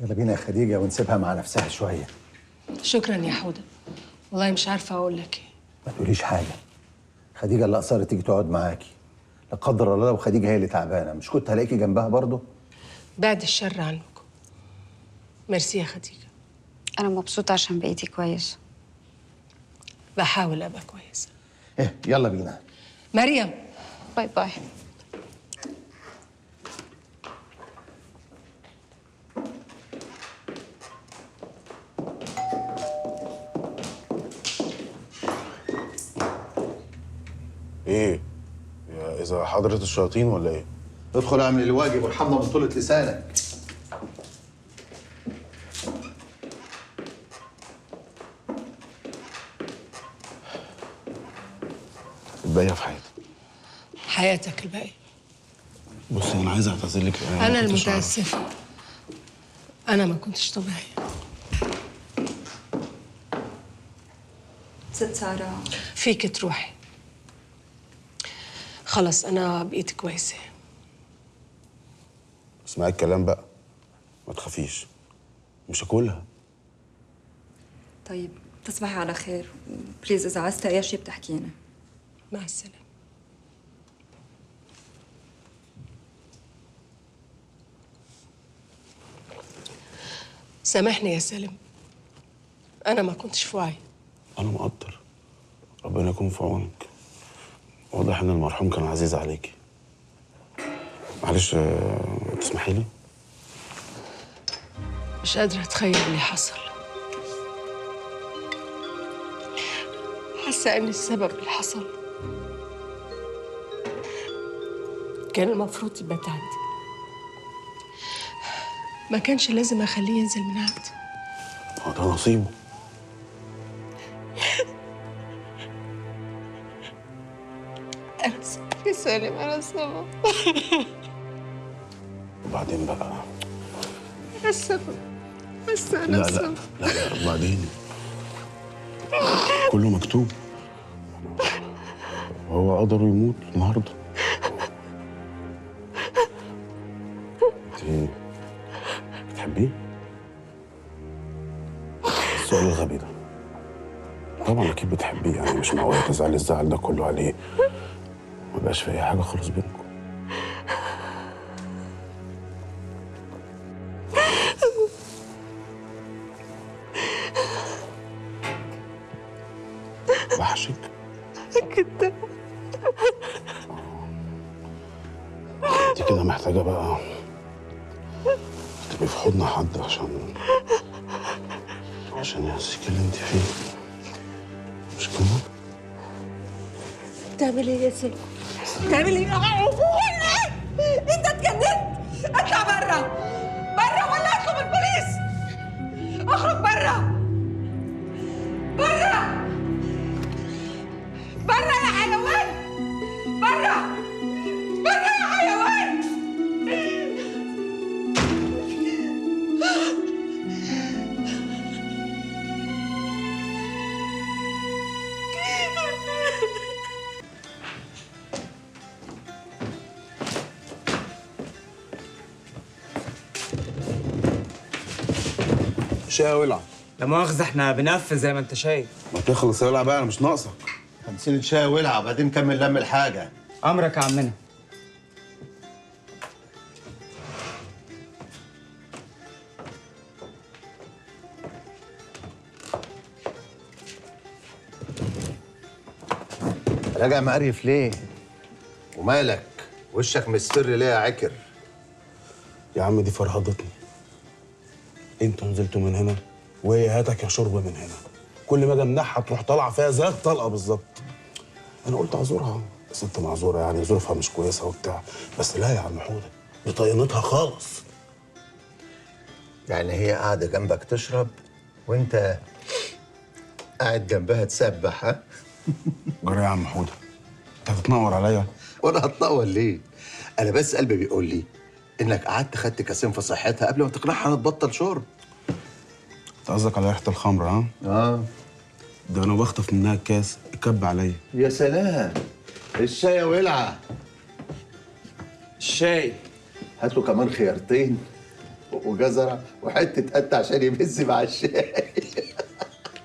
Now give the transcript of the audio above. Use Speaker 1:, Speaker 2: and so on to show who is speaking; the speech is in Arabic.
Speaker 1: يلا بينا يا خديجة ونسيبها مع نفسها شوية.
Speaker 2: شكرا يا حودة، والله مش عارفة أقول لك إيه.
Speaker 1: ما تقوليش حاجة. خديجة اللي أصرت تيجي تقعد معاكي. لا قدر الله لو خديجة هي اللي تعبانة مش كنت هلاقيكي جنبها برضه؟
Speaker 2: بعد الشر عنكم. ميرسي يا خديجة.
Speaker 3: أنا مبسوطة عشان بقيتي كويس.
Speaker 2: بحاول أبقى كويسة.
Speaker 1: إيه يلا بينا.
Speaker 2: مريم.
Speaker 3: باي باي.
Speaker 4: ايه؟ اذا حضرة الشياطين ولا ايه؟
Speaker 1: ادخل اعمل الواجب وارحمنا من طولة لسانك.
Speaker 4: الباقية في حياتي.
Speaker 2: حياتك الباقية.
Speaker 4: بصي انا عايز اعتذر لك.
Speaker 2: أنا المتأسفة. أنا ما كنتش طبيعية.
Speaker 3: ست سارة،
Speaker 2: فيك تروحي. خلص أنا بقيت كويسة.
Speaker 4: اسمعي الكلام بقى، ما تخافيش، مش هاكلها.
Speaker 3: طيب تصبحي على خير، بليز إذا عايزتي أي شيء بتحكينا.
Speaker 2: مع السلامة. سامحني يا سالم، أنا ما كنتش في وعي.
Speaker 4: انا مقدر، ربنا يكون في عونك. واضح ان المرحوم كان عزيز عليكي. معلش تسمحي لي؟
Speaker 2: مش قادرة أتخيل اللي حصل. حاسة إن السبب اللي حصل كان المفروض يبقى تعدي. ما كانش لازم أخليه ينزل من عندي.
Speaker 4: هو ده نصيبه.
Speaker 2: أنا السبب يا سالم، أنا السبب.
Speaker 4: وبعدين بقى؟
Speaker 2: أنا السبب، بس أنا
Speaker 4: لا
Speaker 2: السبب.
Speaker 4: لا لا لا، وبعدين؟ كله مكتوب، وهو قدره يموت النهارده. انت بتحبيه؟ السؤال الغبي ده. طبعا اكيد بتحبيه، يعني مش معقول تزعلي الزعل ده كله عليه ما بقاش في اي حاجه خالص بينكم. وحشك؟
Speaker 2: كده
Speaker 4: انت كده محتاجه بقى تبقي في حضن حد عشان يحسسك اللي انت فيه، مش كده؟
Speaker 2: بتعمل إيه يا سالم؟
Speaker 5: بتعمل ايه؟ انت اتجننت؟ اطلع برا برا ولا اطلب البوليس؟ اخرج برا برا برا يا حيوان، برا برا يا حيوان.
Speaker 4: شقه ولع.
Speaker 6: لا مؤاخذة احنا بنقفل زي ما انت شايف.
Speaker 4: ما تخلص ولع بقى، انا مش ناقصك.
Speaker 1: 50 شاي ولع وبعدين نكمل لم الحاجة.
Speaker 6: امرك يا عمنا.
Speaker 1: راجع مقريف ليه؟ ومالك؟ وشك مصفر ليه يا عكر؟
Speaker 4: يا عم دي فرهضتني. انتوا نزلتوا من هنا وهي هاتك يا شرب من هنا. كل ما اجي امنعها تروح طالعه فيها زي الطلقه بالظبط. انا قلت اعذرها، بس انت معذوره، يعني ظروفها مش كويسه وبتاع. بس لا يا عم حوده، دي طينتها خالص.
Speaker 1: يعني هي قاعدة جنبك تشرب وانت قاعد جنبها تسبح، ها؟
Speaker 4: جرى يا عم حوده، انت هتتنور عليا؟
Speaker 1: وانا هتطول ليه؟ انا بس قلبي بيقول لي انك قعدت خدت كاسين في صحتها قبل ما تقنعها انها تبطل شرب.
Speaker 4: انت قصدك على ريحه الخمر؟ ها؟ ده انا بخطف منها الكاس اتكب عليا.
Speaker 1: يا سلام، الشاي ولعه.
Speaker 6: الشاي
Speaker 1: هات له كمان خيارتين وجزره وحته قد عشان يمز مع الشاي.